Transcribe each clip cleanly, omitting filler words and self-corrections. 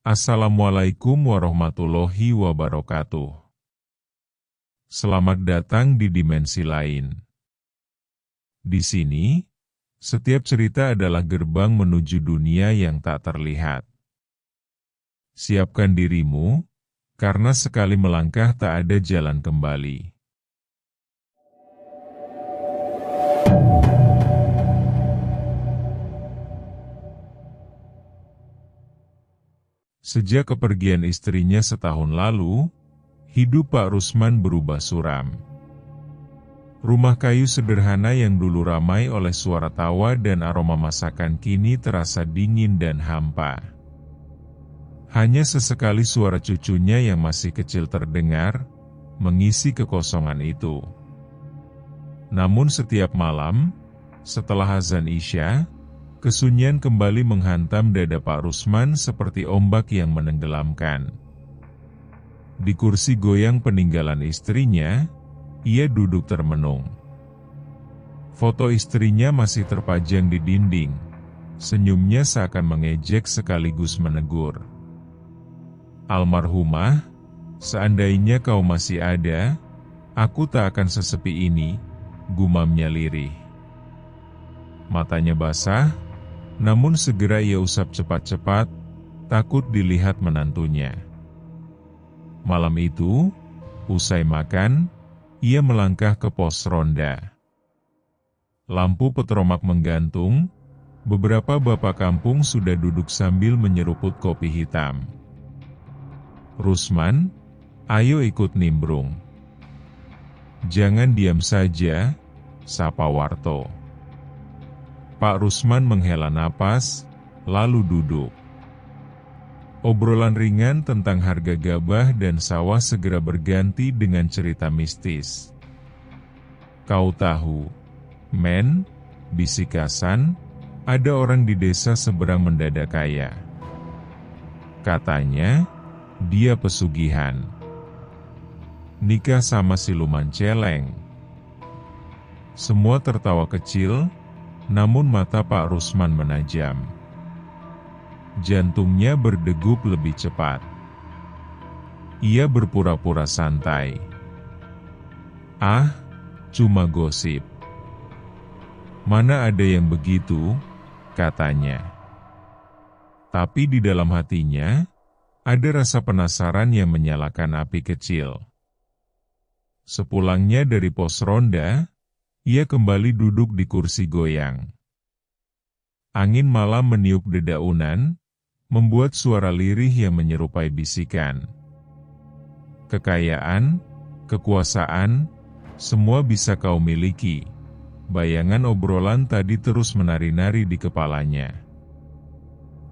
Assalamualaikum warahmatullahi wabarakatuh. Selamat datang di dimensi lain. Di sini, setiap cerita adalah gerbang menuju dunia yang tak terlihat. Siapkan dirimu, karena sekali melangkah tak ada jalan kembali. Sejak kepergian istrinya setahun lalu, hidup Pak Rusman berubah suram. Rumah kayu sederhana yang dulu ramai oleh suara tawa dan aroma masakan kini terasa dingin dan hampa. Hanya sesekali suara cucunya yang masih kecil terdengar, mengisi kekosongan itu. Namun setiap malam, setelah azan Isya, kesunyian kembali menghantam dada Pak Rusman seperti ombak yang menenggelamkan. Di kursi goyang peninggalan istrinya, ia duduk termenung. Foto istrinya masih terpajang di dinding. Senyumnya seakan mengejek sekaligus menegur. "Almarhumah, seandainya kau masih ada, aku tak akan sesepi ini," gumamnya lirih. Matanya basah, namun segera ia usap cepat-cepat, takut dilihat menantunya. Malam itu, usai makan, ia melangkah ke pos ronda. Lampu petromak menggantung, beberapa bapak kampung sudah duduk sambil menyeruput kopi hitam. "Rusman, ayo ikut nimbrung." "Jangan diam saja," sapa Warto. Pak Rusman menghela napas, lalu duduk. Obrolan ringan tentang harga gabah dan sawah segera berganti dengan cerita mistis. "Kau tahu, Men," bisik Hasan, "ada orang di desa seberang mendadak kaya. Katanya, dia pesugihan. Nikah sama siluman celeng." Semua tertawa kecil, namun mata Pak Rusman menajam. Jantungnya berdegup lebih cepat. Ia berpura-pura santai. "Ah, cuma gosip." "Mana ada yang begitu," katanya. Tapi di dalam hatinya, ada rasa penasaran yang menyalakan api kecil. Sepulangnya dari pos ronda, ia kembali duduk di kursi goyang. Angin malam meniup dedaunan, membuat suara lirih yang menyerupai bisikan. "Kekayaan, kekuasaan, semua bisa kau miliki." Bayangan obrolan tadi terus menari-nari di kepalanya.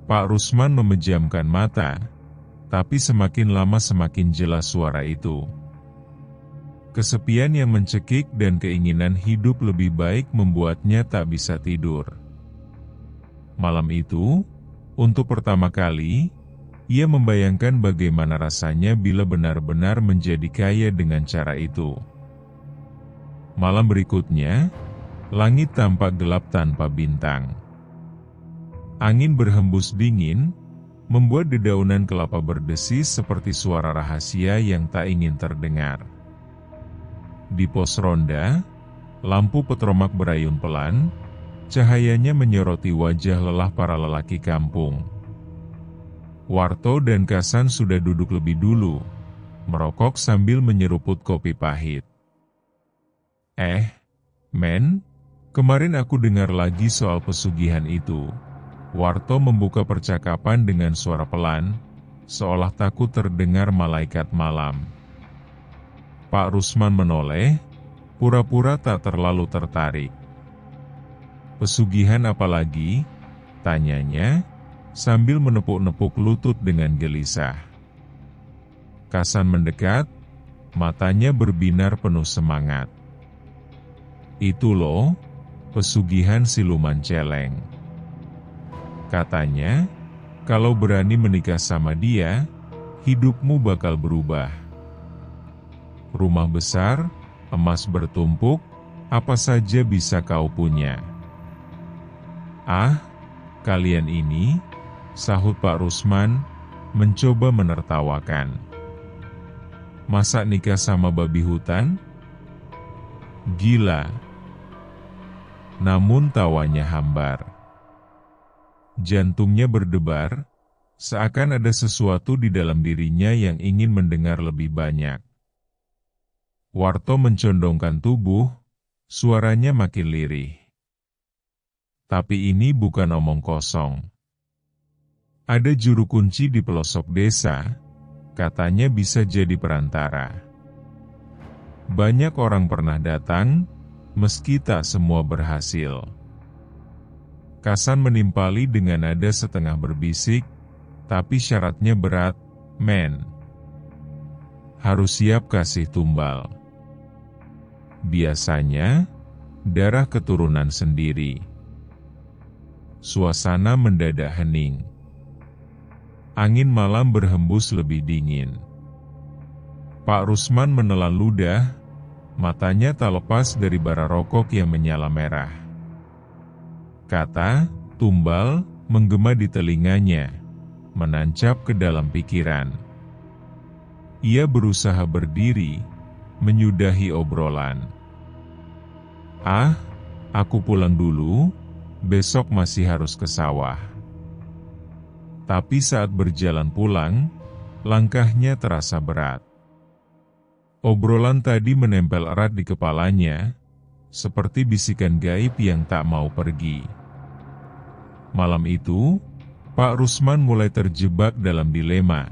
Pak Rusman memejamkan mata, tapi semakin lama semakin jelas suara itu. Kesepian yang mencekik dan keinginan hidup lebih baik membuatnya tak bisa tidur. Malam itu, untuk pertama kali, ia membayangkan bagaimana rasanya bila benar-benar menjadi kaya dengan cara itu. Malam berikutnya, langit tampak gelap tanpa bintang. Angin berhembus dingin, membuat dedaunan kelapa berdesis seperti suara rahasia yang tak ingin terdengar. Di pos ronda, lampu petromak berayun pelan, cahayanya menyoroti wajah lelah para lelaki kampung. Warto dan Hasan sudah duduk lebih dulu, merokok sambil menyeruput kopi pahit. Men, kemarin aku dengar lagi soal pesugihan itu." Warto membuka percakapan dengan suara pelan, seolah takut terdengar malaikat malam. Pak Rusman menoleh, pura-pura tak terlalu tertarik. "Pesugihan apa lagi?" tanyanya, sambil menepuk-nepuk lutut dengan gelisah. Hasan mendekat, matanya berbinar penuh semangat. "Itu loh, pesugihan siluman celeng. Katanya, kalau berani menikah sama dia, hidupmu bakal berubah. Rumah besar, emas bertumpuk, apa saja bisa kau punya." "Ah, kalian ini," sahut Pak Rusman, mencoba menertawakan. Masa nikah sama babi hutan? Gila. Namun tawanya hambar. Jantungnya berdebar, seakan ada sesuatu di dalam dirinya yang ingin mendengar lebih banyak. Warto mencondongkan tubuh, suaranya makin lirih. Tapi ini bukan omong kosong. Ada juru kunci di pelosok desa, katanya bisa jadi perantara. Banyak orang pernah datang, meski tak semua berhasil. Kasan menimpali dengan nada setengah berbisik, tapi syaratnya berat, men. Harus siap kasih tumbal. Biasanya, darah keturunan sendiri. Suasana mendadak hening. Angin malam berhembus lebih dingin. Pak Rusman menelan ludah, matanya tak lepas dari bara rokok yang menyala merah. Kata, tumbal, menggema di telinganya, menancap ke dalam pikiran. Ia berusaha berdiri, menyudahi obrolan. Ah, aku pulang dulu, besok masih harus ke sawah. Tapi saat berjalan pulang, langkahnya terasa berat. Obrolan tadi menempel erat di kepalanya, seperti bisikan gaib yang tak mau pergi. Malam itu, Pak Rusman mulai terjebak dalam dilema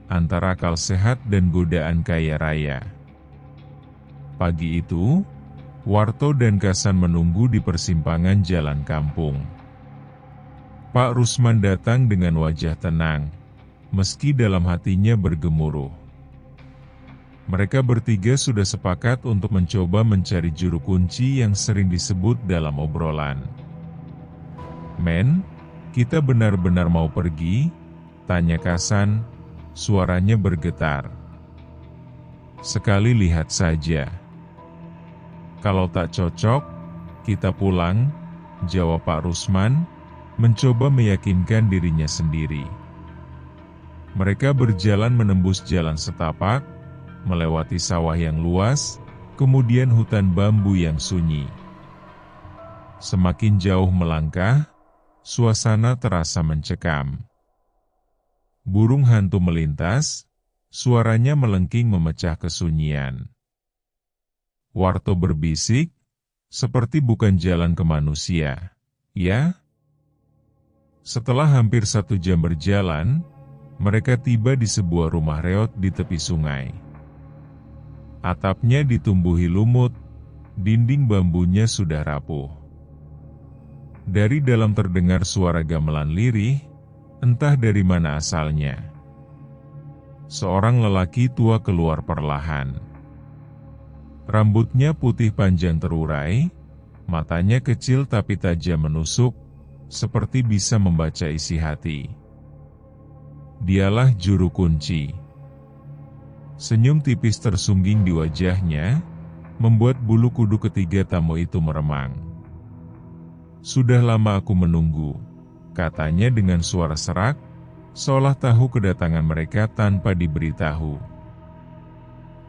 antara akal sehat dan godaan kaya raya. Pagi itu, Warto dan Kasan menunggu di persimpangan jalan kampung. Pak Rusman datang dengan wajah tenang, meski dalam hatinya bergemuruh. Mereka bertiga sudah sepakat untuk mencoba mencari juru kunci yang sering disebut dalam obrolan. Men, kita benar-benar mau pergi? Tanya Kasan, suaranya bergetar. Sekali lihat saja. Kalau tak cocok, kita pulang, jawab Pak Rusman, mencoba meyakinkan dirinya sendiri. Mereka berjalan menembus jalan setapak, melewati sawah yang luas, kemudian hutan bambu yang sunyi. Semakin jauh melangkah, suasana terasa mencekam. Burung hantu melintas, suaranya melengking memecah kesunyian. Warto berbisik, seperti bukan jalan ke manusia, ya? Setelah hampir 1 jam berjalan, mereka tiba di sebuah rumah reot di tepi sungai. Atapnya ditumbuhi lumut, dinding bambunya sudah rapuh. Dari dalam terdengar suara gamelan lirih, entah dari mana asalnya. Seorang lelaki tua keluar perlahan. Rambutnya putih panjang terurai, matanya kecil tapi tajam menusuk, seperti bisa membaca isi hati. Dialah juru kunci. Senyum tipis tersungging di wajahnya, membuat bulu kudu ketiga tamu itu meremang. Sudah lama aku menunggu, katanya dengan suara serak, seolah tahu kedatangan mereka tanpa diberitahu.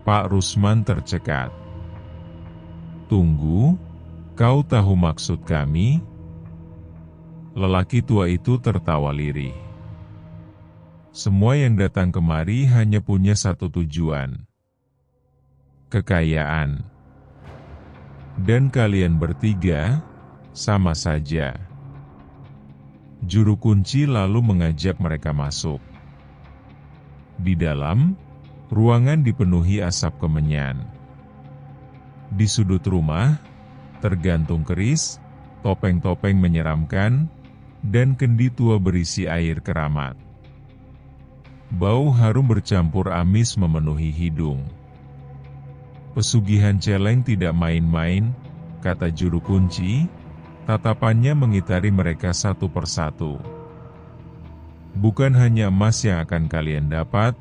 Pak Rusman tercekat. Tunggu, kau tahu maksud kami? Lelaki tua itu tertawa lirih. Semua yang datang kemari hanya punya satu tujuan. Kekayaan. Dan kalian bertiga, sama saja. Juru kunci lalu mengajak mereka masuk. Di dalam, ruangan dipenuhi asap kemenyan. Di sudut rumah, tergantung keris, topeng-topeng menyeramkan, dan kendi tua berisi air keramat. Bau harum bercampur amis memenuhi hidung. Pesugihan celeng tidak main-main, kata juru kunci, tatapannya mengitari mereka satu persatu. Bukan hanya emas yang akan kalian dapat,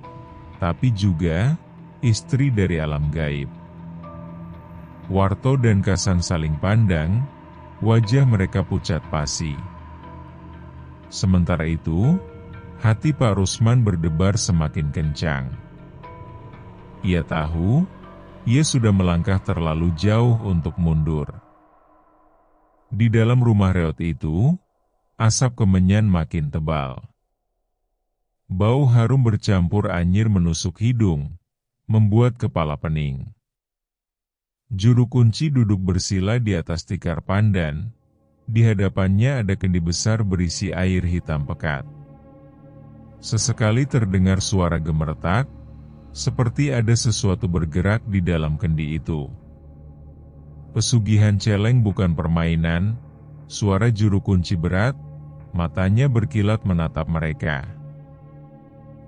tapi juga istri dari alam gaib. Warto dan Kasan saling pandang, wajah mereka pucat pasi. Sementara itu, Hati Pak Rusman berdebar semakin kencang. Ia tahu, ia sudah melangkah terlalu jauh untuk mundur. Di dalam rumah reot itu, asap kemenyan makin tebal. Bau harum bercampur anyir menusuk hidung, membuat kepala pening. Juru kunci duduk bersila di atas tikar pandan. Di hadapannya ada kendi besar berisi air hitam pekat. Sesekali terdengar suara gemeretak, seperti ada sesuatu bergerak di dalam kendi itu. Pesugihan celeng bukan permainan, suara juru kunci berat, matanya berkilat menatap mereka.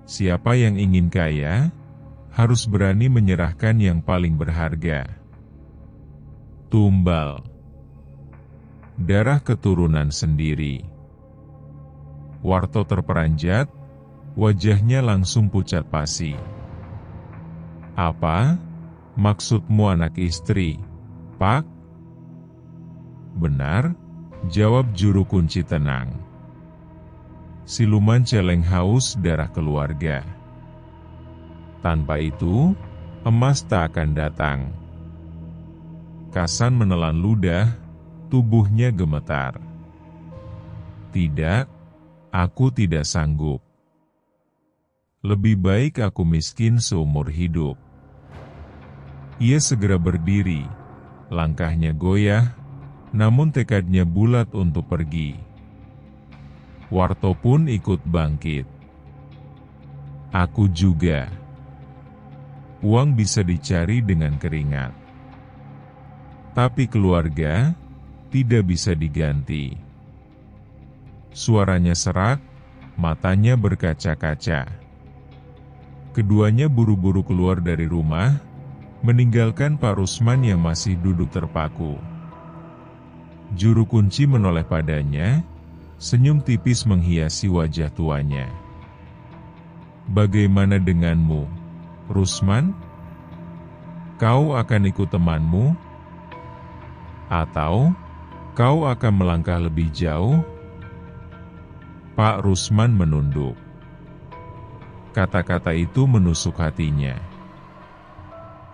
Siapa yang ingin kaya, harus berani menyerahkan yang paling berharga. Tumbal. Darah keturunan sendiri. Warto terperanjat, wajahnya langsung pucat pasi. Apa? Maksudmu anak istri, Pak? Benar, jawab juru kunci tenang. Siluman celeng haus darah keluarga. Tanpa itu, emas tak akan datang. Kasan menelan ludah, tubuhnya gemetar. Tidak, aku tidak sanggup. Lebih baik aku miskin seumur hidup. Ia segera berdiri, langkahnya goyah, namun tekadnya bulat untuk pergi. Warto pun ikut bangkit. Aku juga. Uang bisa dicari dengan keringat. Tapi keluarga tidak bisa diganti. Suaranya serak, matanya berkaca-kaca. Keduanya buru-buru keluar dari rumah, meninggalkan Pak Rusman yang masih duduk terpaku. Juru kunci menoleh padanya, senyum tipis menghiasi wajah tuanya. Bagaimana denganmu, Rusman? Kau akan ikut temanmu? Atau kau akan melangkah lebih jauh? Pak Rusman menunduk. Kata-kata itu menusuk hatinya.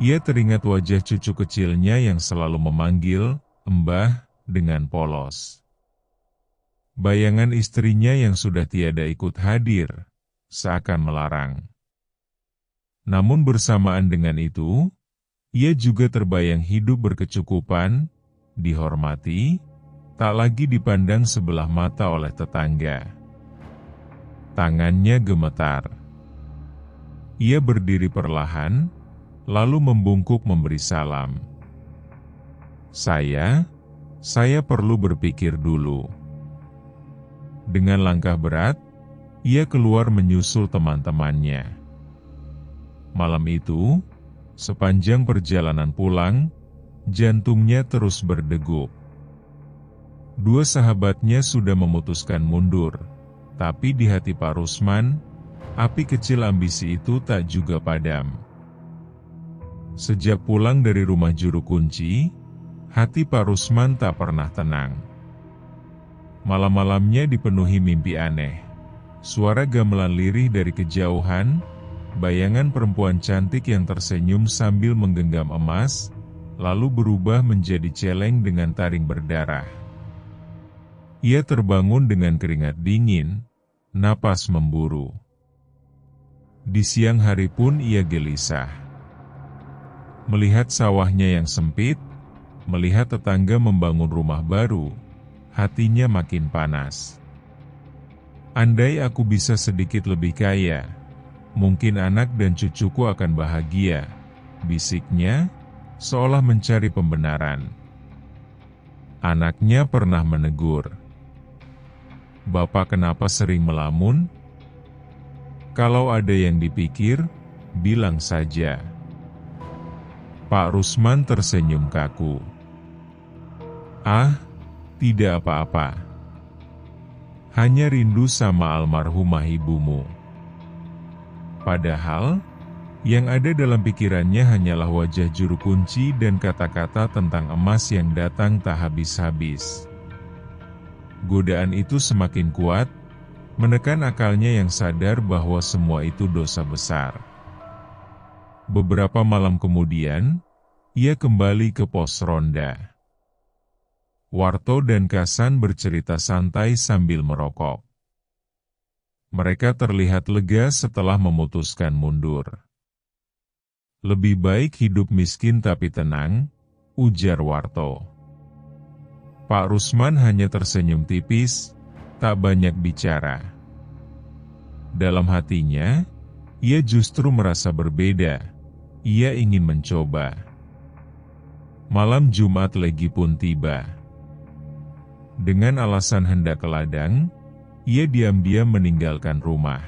Ia teringat wajah cucu kecilnya yang selalu memanggil Mbah dengan polos. Bayangan istrinya yang sudah tiada ikut hadir, seakan melarang. Namun bersamaan dengan itu, ia juga terbayang hidup berkecukupan, dihormati, tak lagi dipandang sebelah mata oleh tetangga. Tangannya gemetar. Ia berdiri perlahan, lalu membungkuk memberi salam. Saya perlu berpikir dulu. Dengan langkah berat, ia keluar menyusul teman-temannya. Malam itu, sepanjang perjalanan pulang, jantungnya terus berdegup. Dua sahabatnya sudah memutuskan mundur, tapi di hati Pak Rusman, api kecil ambisi itu tak juga padam. Sejak pulang dari rumah juru kunci, hati Pak Rusman tak pernah tenang. Malam-malamnya dipenuhi mimpi aneh. Suara gamelan lirih dari kejauhan, bayangan perempuan cantik yang tersenyum sambil menggenggam emas, lalu berubah menjadi celeng dengan taring berdarah. Ia terbangun dengan keringat dingin, napas memburu. Di siang hari pun ia gelisah. Melihat sawahnya yang sempit, melihat tetangga membangun rumah baru, hatinya makin panas. Andai aku bisa sedikit lebih kaya, mungkin anak dan cucuku akan bahagia, bisiknya, seolah mencari pembenaran. Anaknya pernah menegur. Bapak kenapa sering melamun? Kalau ada yang dipikir, bilang saja. Pak Rusman tersenyum kaku. Ah, tidak apa-apa. Hanya rindu sama almarhumah ibumu. Padahal, yang ada dalam pikirannya hanyalah wajah juru kunci dan kata-kata tentang emas yang datang tak habis-habis. Godaan itu semakin kuat, menekan akalnya yang sadar bahwa semua itu dosa besar. Beberapa malam kemudian, ia kembali ke pos ronda. Warto dan Kasan bercerita santai sambil merokok. Mereka terlihat lega setelah memutuskan mundur. Lebih baik hidup miskin tapi tenang, ujar Warto. Pak Rusman hanya tersenyum tipis, tak banyak bicara. Dalam hatinya, ia justru merasa berbeda. Ia ingin mencoba. Malam Jumat Legi pun tiba. Dengan alasan hendak ke ladang, ia diam-diam meninggalkan rumah.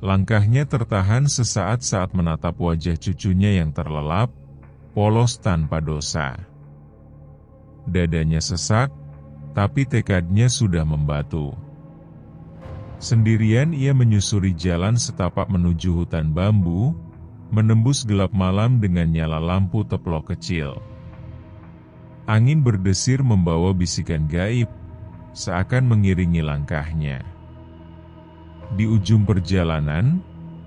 Langkahnya tertahan sesaat saat menatap wajah cucunya yang terlelap, polos tanpa dosa. Dadanya sesak, tapi tekadnya sudah membatu. Sendirian ia menyusuri jalan setapak menuju hutan bambu, menembus gelap malam dengan nyala lampu teplok kecil. Angin berdesir membawa bisikan gaib, seakan mengiringi langkahnya. Di ujung perjalanan,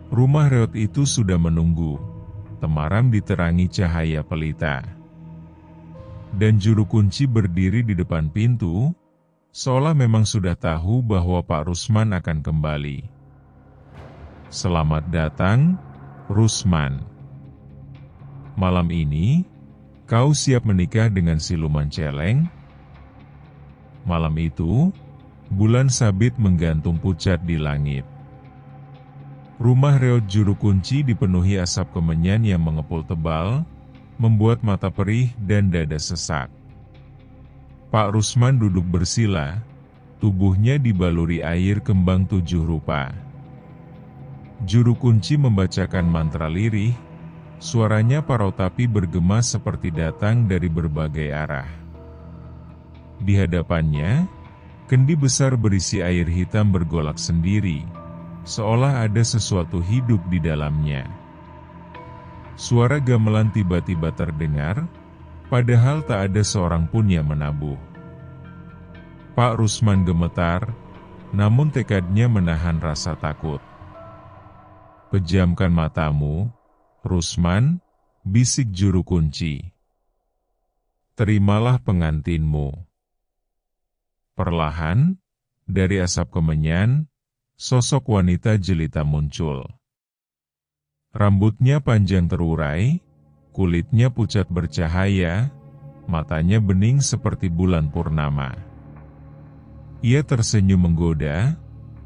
rumah reot itu sudah menunggu, temaram diterangi cahaya pelita. Dan juru kunci berdiri di depan pintu, seolah memang sudah tahu bahwa Pak Rusman akan kembali. Selamat datang, Rusman. Malam ini, kau siap menikah dengan siluman celeng? Malam itu, bulan sabit menggantung pucat di langit. Rumah reot juru kunci dipenuhi asap kemenyan yang mengepul tebal, membuat mata perih dan dada sesak. Pak Rusman duduk bersila, tubuhnya dibaluri air kembang 7 rupa. Juru kunci membacakan mantra lirih, suaranya parau tapi bergema seperti datang dari berbagai arah. Di hadapannya, kendi besar berisi air hitam bergolak sendiri, seolah ada sesuatu hidup di dalamnya. Suara gamelan tiba-tiba terdengar, padahal tak ada seorang pun yang menabuh. Pak Rusman gemetar, namun tekadnya menahan rasa takut. Pejamkan matamu, Rusman, bisik juru kunci. Terimalah pengantinmu. Perlahan, dari asap kemenyan, sosok wanita jelita muncul. Rambutnya panjang terurai, kulitnya pucat bercahaya, matanya bening seperti bulan purnama. Ia tersenyum menggoda,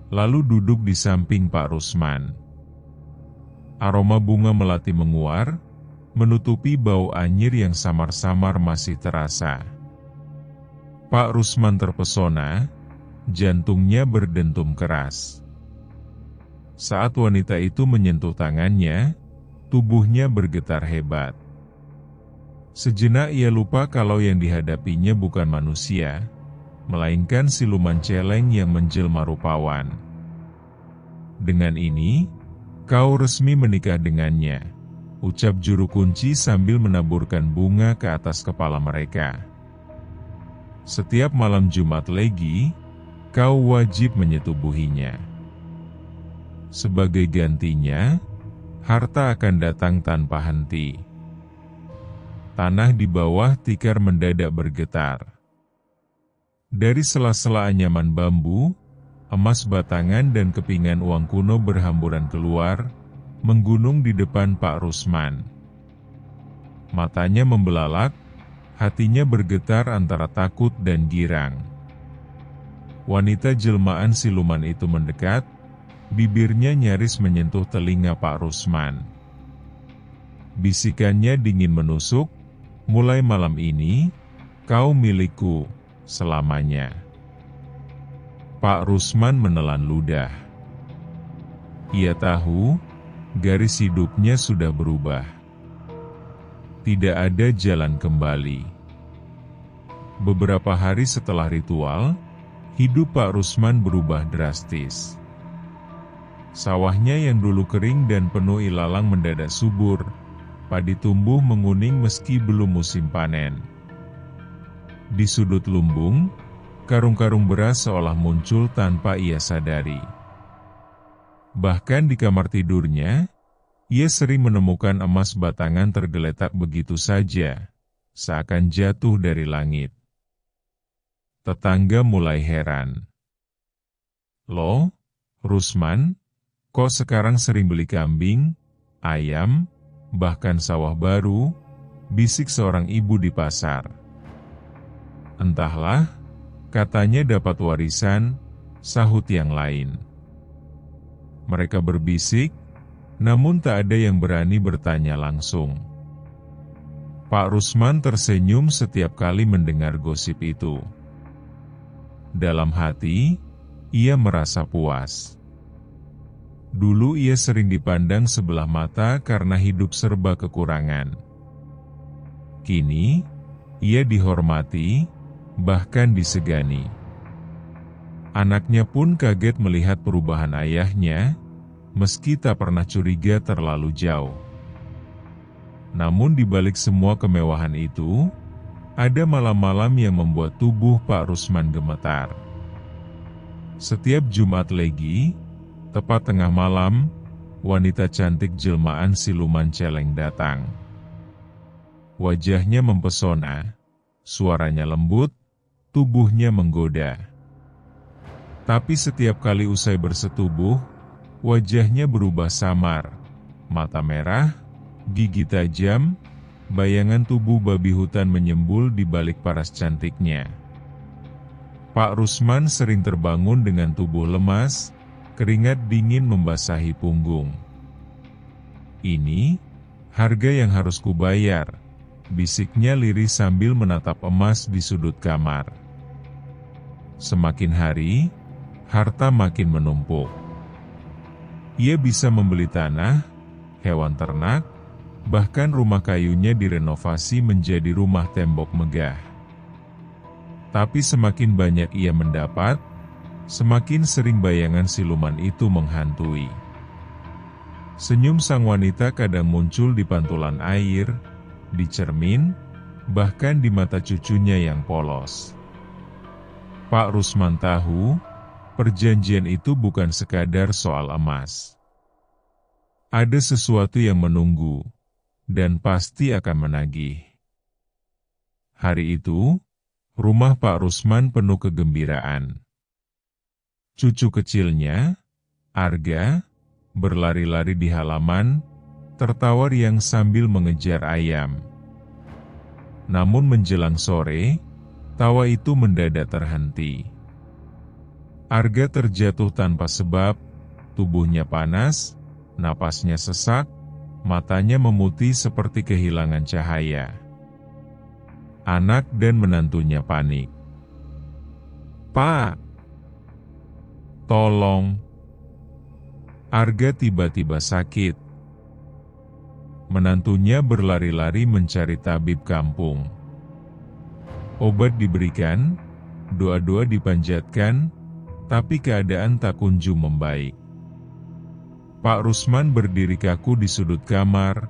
lalu duduk di samping Pak Rusman. Aroma bunga melati menguar, menutupi bau anyir yang samar-samar masih terasa. Pak Rusman terpesona, jantungnya berdentum keras. Saat wanita itu menyentuh tangannya, tubuhnya bergetar hebat. Sejenak ia lupa kalau yang dihadapinya bukan manusia, melainkan siluman celeng yang menjelma rupawan. Dengan ini, kau resmi menikah dengannya, ucap juru kunci sambil menaburkan bunga ke atas kepala mereka. Setiap malam Jumat Legi, kau wajib menyetubuhinya. Sebagai gantinya, harta akan datang tanpa henti. Tanah di bawah tikar mendadak bergetar. Dari sela-sela anyaman bambu, emas batangan dan kepingan uang kuno berhamburan keluar, menggunung di depan Pak Rusman. Matanya membelalak, hatinya bergetar antara takut dan girang. Wanita jelmaan siluman itu mendekat, bibirnya nyaris menyentuh telinga Pak Rusman. Bisikannya dingin menusuk, mulai malam ini, kau milikku selamanya. Pak Rusman menelan ludah. Ia tahu, garis hidupnya sudah berubah. Tidak ada jalan kembali. Beberapa hari setelah ritual, hidup Pak Rusman berubah drastis. Sawahnya yang dulu kering dan penuh ilalang mendadak subur, padi tumbuh menguning meski belum musim panen. Di sudut lumbung, Karung-karung beras seolah muncul tanpa ia sadari. Bahkan di kamar tidurnya, ia sering menemukan emas batangan tergeletak begitu saja, seakan jatuh dari langit. Tetangga mulai heran. "Loh, Rusman, kok sekarang sering beli kambing, ayam, bahkan sawah baru?" bisik seorang ibu di pasar. "Entahlah, katanya dapat warisan," sahut yang lain. Mereka berbisik, namun tak ada yang berani bertanya langsung. Pak Rusman tersenyum setiap kali mendengar gosip itu. Dalam hati, ia merasa puas. Dulu ia sering dipandang sebelah mata karena hidup serba kekurangan. Kini, ia dihormati, bahkan disegani. Anaknya pun kaget melihat perubahan ayahnya, meski tak pernah curiga terlalu jauh. Namun di balik semua kemewahan itu, ada malam-malam yang membuat tubuh Pak Rusman gemetar. Setiap Jumat Legi, tepat tengah malam, wanita cantik jelmaan siluman celeng datang. Wajahnya mempesona, suaranya lembut, tubuhnya menggoda. Tapi setiap kali usai bersetubuh, wajahnya berubah samar, mata merah, gigi tajam, bayangan tubuh babi hutan menyembul di balik paras cantiknya. Pak Rusman sering terbangun dengan tubuh lemas, keringat dingin membasahi punggung. "Ini harga yang harus kubayar," bisiknya lirih sambil menatap emas di sudut kamar. Semakin hari, harta makin menumpuk. Ia bisa membeli tanah, hewan ternak, bahkan rumah kayunya direnovasi menjadi rumah tembok megah. Tapi semakin banyak ia mendapat, semakin sering bayangan siluman itu menghantui. Senyum sang wanita kadang muncul di pantulan air, di cermin, bahkan di mata cucunya yang polos. Pak Rusman tahu, perjanjian itu bukan sekadar soal emas. Ada sesuatu yang menunggu, dan pasti akan menagih. Hari itu, rumah Pak Rusman penuh kegembiraan. Cucu kecilnya, Arga, berlari-lari di halaman, tertawa riang sambil mengejar ayam. Namun menjelang sore, tawa itu mendadak terhenti. Arga terjatuh tanpa sebab, tubuhnya panas, napasnya sesak, matanya memutih seperti kehilangan cahaya. Anak dan menantunya panik. "Pak, tolong!" Arga tiba-tiba sakit. Menantunya berlari-lari mencari tabib kampung. Obat diberikan, doa-doa dipanjatkan, tapi keadaan tak kunjung membaik. Pak Rusman berdiri kaku di sudut kamar,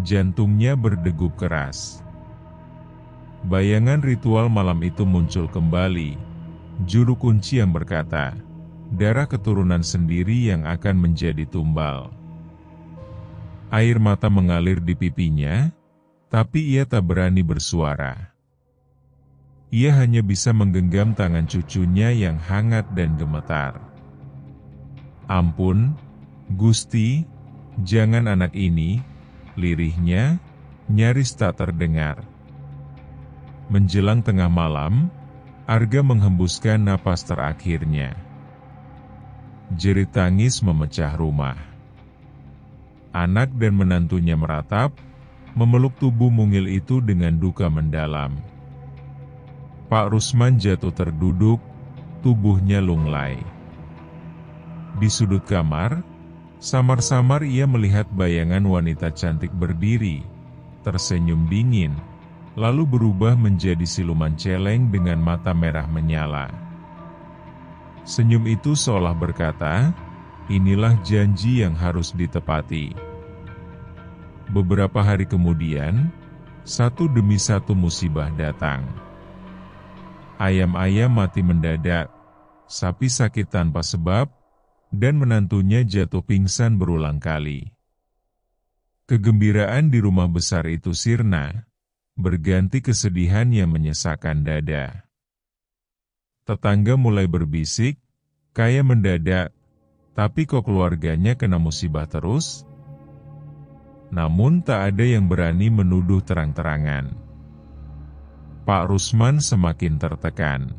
jantungnya berdegup keras. Bayangan ritual malam itu muncul kembali, juru kunci yang berkata, darah keturunan sendiri yang akan menjadi tumbal. Air mata mengalir di pipinya, tapi ia tak berani bersuara. Ia hanya bisa menggenggam tangan cucunya yang hangat dan gemetar. "Ampun, Gusti, jangan anak ini," lirihnya, nyaris tak terdengar. Menjelang tengah malam, Arga menghembuskan napas terakhirnya. Jerit tangis memecah rumah. Anak dan menantunya meratap, memeluk tubuh mungil itu dengan duka mendalam. Pak Rusman jatuh terduduk, tubuhnya lunglai. Di sudut kamar, samar-samar ia melihat bayangan wanita cantik berdiri, tersenyum dingin, lalu berubah menjadi siluman celeng dengan mata merah menyala. Senyum itu seolah berkata, inilah janji yang harus ditepati. Beberapa hari kemudian, satu demi satu musibah datang. Ayam-ayam mati mendadak, sapi sakit tanpa sebab, dan menantunya jatuh pingsan berulang kali. Kegembiraan di rumah besar itu sirna, berganti kesedihan yang menyesakkan dada. Tetangga mulai berbisik, kaya mendadak, tapi kok keluarganya kena musibah terus? Namun tak ada yang berani menuduh terang-terangan. Pak Rusman semakin tertekan.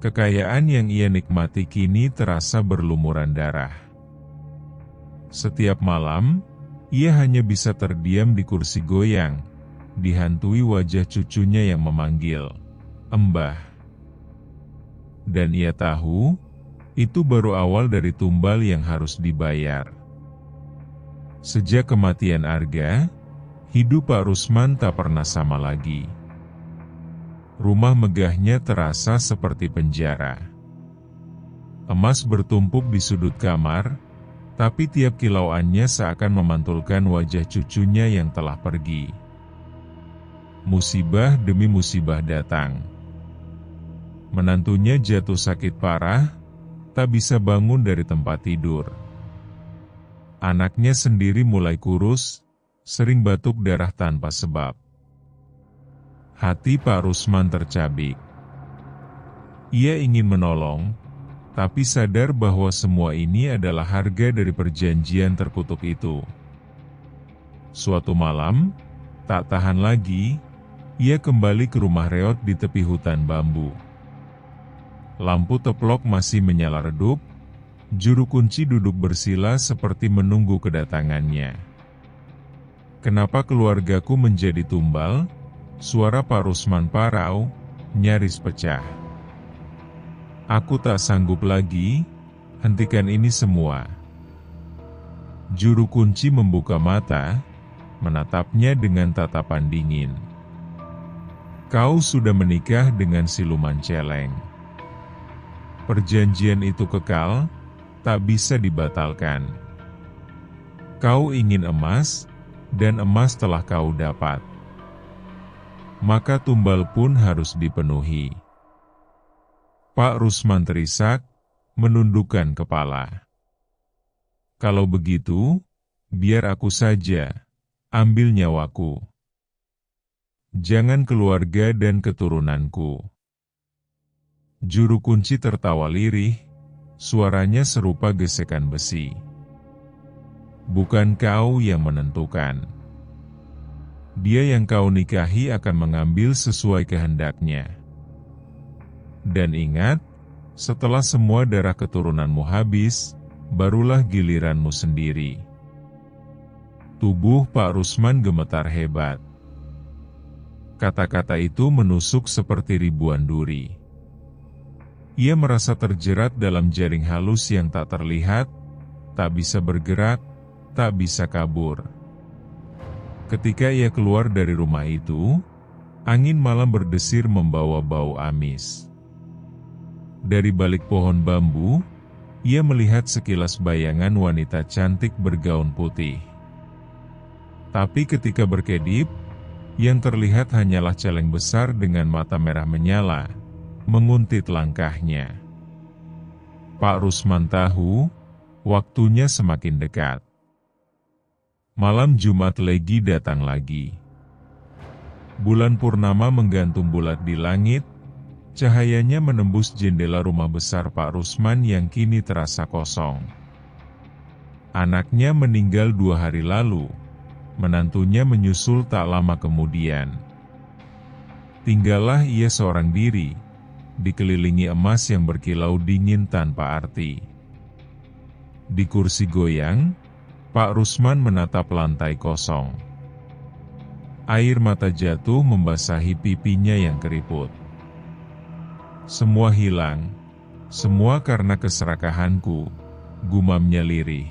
Kekayaan yang ia nikmati kini terasa berlumuran darah. Setiap malam, ia hanya bisa terdiam di kursi goyang, dihantui wajah cucunya yang memanggil, "Embah." Dan ia tahu, itu baru awal dari tumbal yang harus dibayar. Sejak kematian Arga, hidup Pak Rusman tak pernah sama lagi. Rumah megahnya terasa seperti penjara. Emas bertumpuk di sudut kamar, tapi tiap kilauannya seakan memantulkan wajah cucunya yang telah pergi. Musibah demi musibah datang. Menantunya jatuh sakit parah, tak bisa bangun dari tempat tidur. Anaknya sendiri mulai kurus, sering batuk darah tanpa sebab. Hati Pak Rusman tercabik. Ia ingin menolong, tapi sadar bahwa semua ini adalah harga dari perjanjian terkutuk itu. Suatu malam, tak tahan lagi, ia kembali ke rumah reot di tepi hutan bambu. Lampu teplok masih menyala redup, juru kunci duduk bersila seperti menunggu kedatangannya. "Kenapa keluargaku menjadi tumbal?" Suara Pak Rusman parau, nyaris pecah. "Aku tak sanggup lagi, hentikan ini semua." Juru kunci membuka mata, menatapnya dengan tatapan dingin. "Kau sudah menikah dengan siluman celeng. Perjanjian itu kekal, tak bisa dibatalkan. Kau ingin emas, dan emas telah kau dapat. Maka tumbal pun harus dipenuhi." Pak Rusman terisak, menundukkan kepala. "Kalau begitu, biar aku saja, ambil nyawaku. Jangan keluarga dan keturunanku." Juru kunci tertawa lirih, suaranya serupa gesekan besi. "Bukan kau yang menentukan. Dia yang kau nikahi akan mengambil sesuai kehendaknya. Dan ingat, setelah semua darah keturunanmu habis, barulah giliranmu sendiri." Tubuh Pak Rusman gemetar hebat. Kata-kata itu menusuk seperti ribuan duri. Ia merasa terjerat dalam jaring halus yang tak terlihat, tak bisa bergerak, tak bisa kabur. Ketika ia keluar dari rumah itu, angin malam berdesir membawa bau amis. Dari balik pohon bambu, ia melihat sekilas bayangan wanita cantik bergaun putih. Tapi ketika berkedip, yang terlihat hanyalah celeng besar dengan mata merah menyala, menguntit langkahnya. Pak Rusman tahu, waktunya semakin dekat. Malam Jumat Legi datang lagi. Bulan purnama menggantung bulat di langit, cahayanya menembus jendela rumah besar Pak Rusman yang kini terasa kosong. Anaknya meninggal 2 hari lalu, menantunya menyusul tak lama kemudian. Tinggallah ia seorang diri, dikelilingi emas yang berkilau dingin tanpa arti. Di kursi goyang, Pak Rusman menatap lantai kosong. Air mata jatuh membasahi pipinya yang keriput. "Semua hilang, semua karena keserakahanku," gumamnya lirih.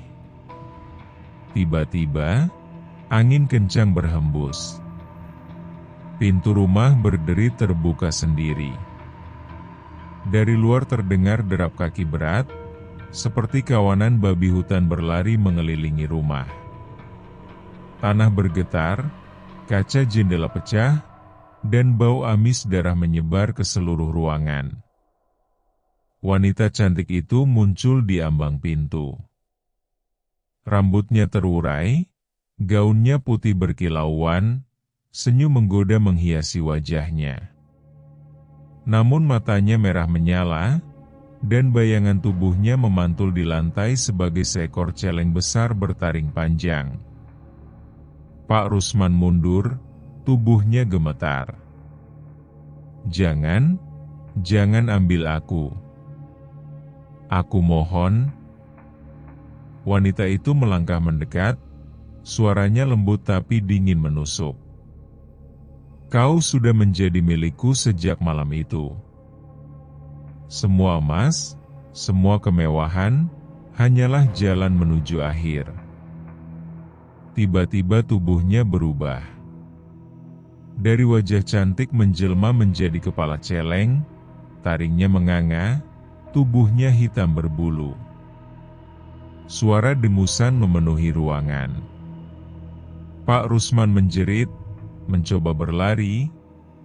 Tiba-tiba, angin kencang berhembus. Pintu rumah berderi terbuka sendiri. Dari luar terdengar derap kaki berat, seperti kawanan babi hutan berlari mengelilingi rumah. Tanah bergetar, kaca jendela pecah, dan bau amis darah menyebar ke seluruh ruangan. Wanita cantik itu muncul di ambang pintu. Rambutnya terurai, gaunnya putih berkilauan, senyum menggoda menghiasi wajahnya. Namun matanya merah menyala, dan bayangan tubuhnya memantul di lantai sebagai seekor celeng besar bertaring panjang. Pak Rusman mundur, tubuhnya gemetar. Jangan ambil aku. Aku mohon. Wanita itu melangkah mendekat, suaranya lembut tapi dingin menusuk. Kau sudah menjadi milikku sejak malam itu. Semua emas, semua kemewahan, hanyalah jalan menuju akhir. Tiba-tiba tubuhnya berubah. Dari wajah cantik menjelma menjadi kepala celeng, taringnya menganga, tubuhnya hitam berbulu. Suara dengusan memenuhi ruangan. Pak Rusman menjerit, mencoba berlari,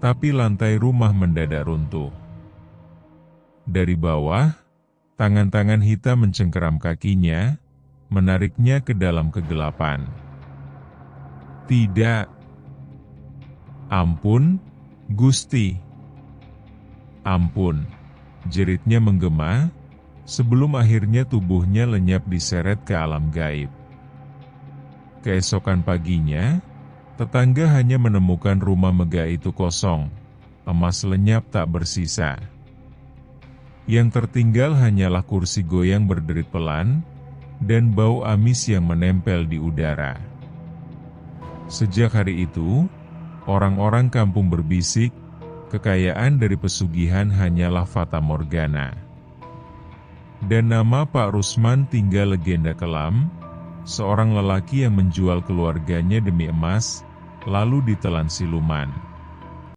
tapi lantai rumah mendadak runtuh. Dari bawah, tangan-tangan hitam mencengkeram kakinya, menariknya ke dalam kegelapan. Tidak. Ampun, Gusti. Ampun, jeritnya menggema, sebelum akhirnya tubuhnya lenyap diseret ke alam gaib. Keesokan paginya, tetangga hanya menemukan rumah megah itu kosong, emas lenyap tak bersisa. Yang tertinggal hanyalah kursi goyang berderit pelan, dan bau amis yang menempel di udara. Sejak hari itu, orang-orang kampung berbisik, kekayaan dari pesugihan hanyalah fata morgana. Dan nama Pak Rusman tinggal legenda kelam, seorang lelaki yang menjual keluarganya demi emas, lalu ditelan siluman.